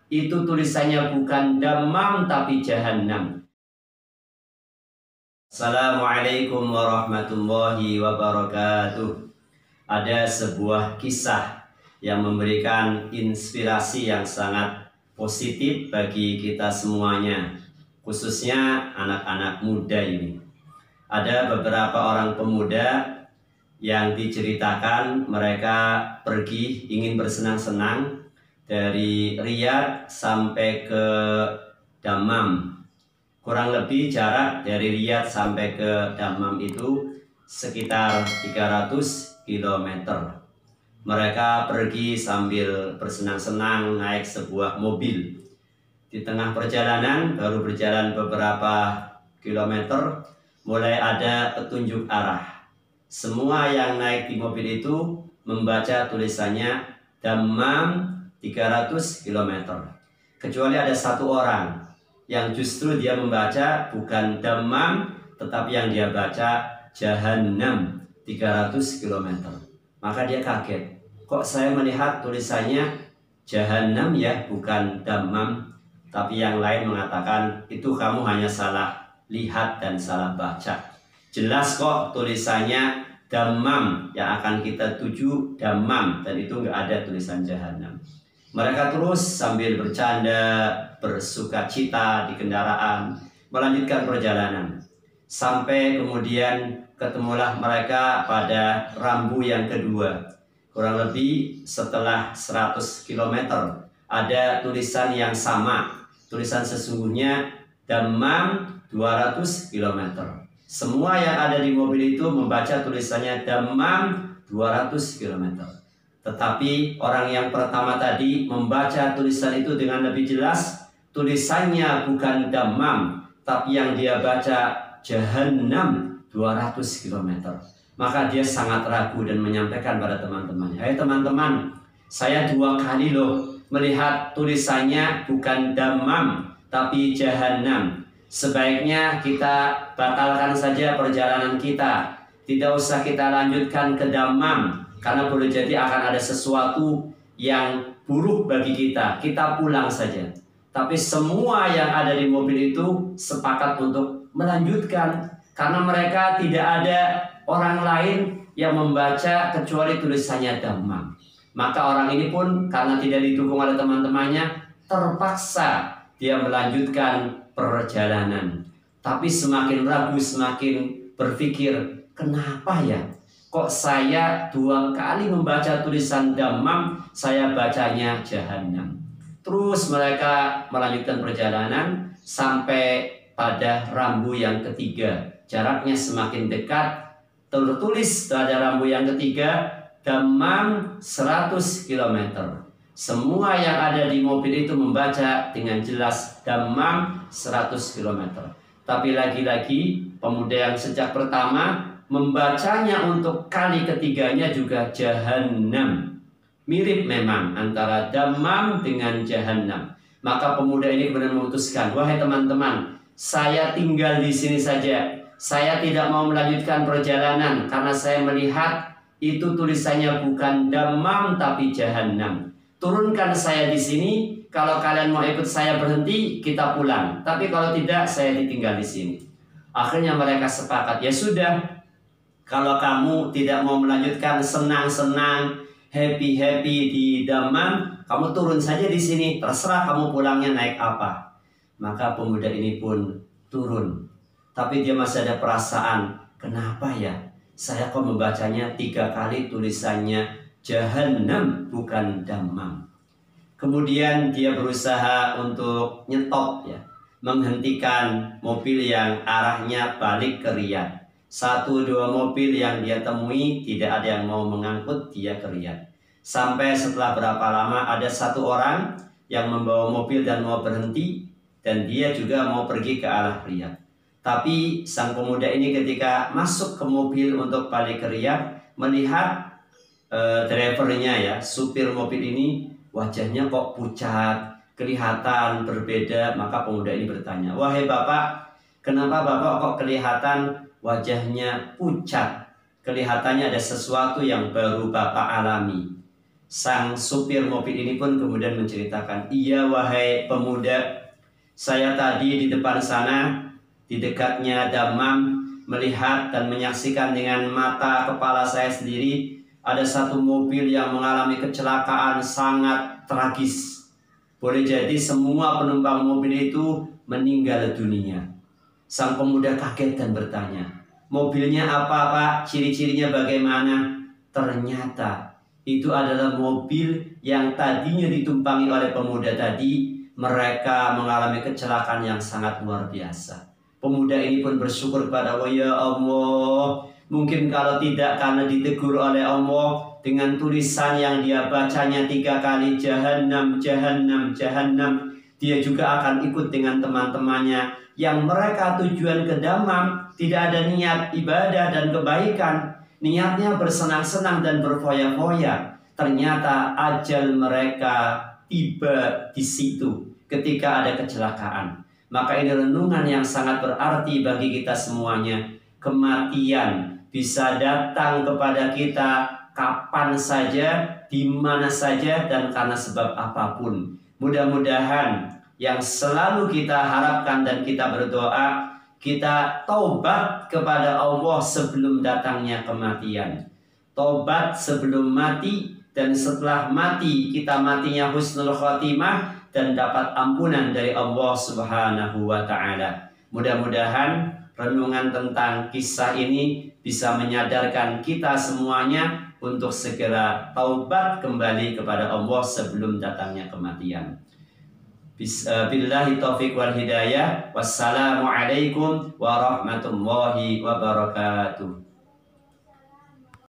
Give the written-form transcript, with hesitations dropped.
itu tulisannya bukan Dammam tapi Jahannam. Assalamualaikum warahmatullahi wabarakatuh. Ada sebuah kisah yang memberikan inspirasi yang sangat positif bagi kita semuanya, khususnya anak-anak muda ini. Ada beberapa orang pemuda yang diceritakan mereka pergi ingin bersenang-senang dari Riyadh sampai ke Dammam. Kurang lebih jarak dari Riyadh sampai ke Dammam itu sekitar 300 km. Mereka pergi sambil bersenang-senang naik sebuah mobil. Di tengah perjalanan, baru berjalan beberapa kilometer, mulai ada petunjuk arah. Semua yang naik di mobil itu membaca tulisannya Dammam 300 km. Kecuali ada satu orang yang justru dia membaca bukan Dammam, tetapi yang dia baca Jahannam 300 km. Maka dia kaget. Kok saya melihat tulisannya Jahannam ya, bukan Dammam. Tapi yang lain mengatakan itu kamu hanya salah lihat dan salah baca. Jelas kok tulisannya Dammam, yang akan kita tuju Dammam, dan itu nggak ada tulisan Jahannam. Mereka terus sambil bercanda, bersuka cita di kendaraan, melanjutkan perjalanan. Sampai kemudian ketemulah mereka pada rambu yang kedua. Kurang lebih setelah 100 km ada tulisan yang sama. Tulisan sesungguhnya Dammam 200 km. Semua yang ada di mobil itu membaca tulisannya Dammam 200 km. Tetapi orang yang pertama tadi membaca tulisan itu dengan lebih jelas. Tulisannya bukan Dammam, tapi yang dia baca Jahannam 200 km. Maka dia sangat ragu dan menyampaikan pada teman-temannya, "Hai teman-teman, saya 2 kali loh melihat tulisannya bukan Dammam, tapi Jahannam. Sebaiknya kita batalkan saja perjalanan kita. Tidak usah kita lanjutkan ke Dammam, karena boleh jadi akan ada sesuatu yang buruk bagi kita. Kita pulang saja." Tapi semua yang ada di mobil itu sepakat untuk melanjutkan, karena mereka tidak ada orang lain yang membaca kecuali tulisannya Dammam. Maka orang ini pun karena tidak didukung oleh teman-temannya, terpaksa dia melanjutkan perjalanan. Tapi semakin ragu, semakin berpikir, kenapa ya? Kok saya 2 kali membaca tulisan Dammam, saya bacanya Jahannam. Terus mereka melanjutkan perjalanan sampai pada rambu yang ketiga. Jaraknya semakin dekat, tertulis pada rambu yang ketiga Dammam 100 km. Semua yang ada di mobil itu membaca dengan jelas Dammam 100 km. Tapi lagi-lagi pemuda yang sejak pertama membacanya untuk kali ketiganya juga Jahannam. Mirip memang antara Dammam dengan Jahannam. Maka pemuda ini kemudian memutuskan, "Wahai teman-teman, saya tinggal di sini saja. Saya tidak mau melanjutkan perjalanan karena saya melihat itu tulisannya bukan Dammam tapi Jahannam. Turunkan saya di sini. Kalau kalian mau ikut saya berhenti, kita pulang. Tapi kalau tidak, saya ditinggal di sini." Akhirnya mereka sepakat, ya sudah. Kalau kamu tidak mau melanjutkan senang-senang, happy-happy di Dammam, kamu turun saja di sini. Terserah kamu pulangnya naik apa. Maka pemuda ini pun turun. Tapi dia masih ada perasaan, kenapa ya? Saya kok membacanya 3 kali tulisannya Jahannam bukan Dammam. Kemudian dia berusaha untuk nyetop ya, menghentikan mobil yang arahnya balik ke Riyadh. 1-2 mobil yang dia temui tidak ada yang mau mengangkut dia ke Riyadh. Sampai setelah berapa lama ada 1 orang yang membawa mobil dan mau berhenti, dan dia juga mau pergi ke arah Riyadh. Tapi sang pemuda ini ketika masuk ke mobil untuk balik ke Riyadh, melihat drivernya ya, supir mobil ini wajahnya kok pucat, kelihatan berbeda. Maka pemuda ini bertanya, "Wahai bapak, kenapa bapak kok kelihatan wajahnya pucat? Kelihatannya ada sesuatu yang baru bapak alami." Sang supir mobil ini pun kemudian menceritakan, "Iya wahai pemuda, saya tadi di depan sana, di dekatnya Dammam, melihat dan menyaksikan dengan mata kepala saya sendiri ada satu mobil yang mengalami kecelakaan sangat tragis. Boleh jadi semua penumpang mobil itu meninggal dunia." Sang pemuda kaget dan bertanya, "Mobilnya apa Pak? Ciri-cirinya bagaimana?" Ternyata itu adalah mobil yang tadinya ditumpangi oleh pemuda tadi. Mereka mengalami kecelakaan yang sangat luar biasa. Pemuda ini pun bersyukur kepada Allah, "Ya Allah, mungkin kalau tidak karena ditegur oleh Allah dengan tulisan yang dia bacanya 3 kali, Jahannam, Jahannam, Jahannam, dia juga akan ikut dengan teman-temannya yang mereka tujuan ke Dammam, tidak ada niat ibadah dan kebaikan, niatnya bersenang-senang dan berfoya-foya. Ternyata ajal mereka tiba di situ ketika ada kecelakaan." Maka ini renungan yang sangat berarti bagi kita semuanya. Kematian bisa datang kepada kita kapan saja, di mana saja, dan karena sebab apapun. Mudah-mudahan yang selalu kita harapkan dan kita berdoa, kita taubat kepada Allah sebelum datangnya kematian. Taubat sebelum mati, dan setelah mati kita matinya husnul khotimah dan dapat ampunan dari Allah Subhanahu wa Ta'ala. Mudah-mudahan renungan tentang kisah ini bisa menyadarkan kita semuanya untuk segera taubat kembali kepada Allah sebelum datangnya kematian. Billahi taufiq wal hidayah. Wassalamualaikum warahmatullahi wabarakatuh.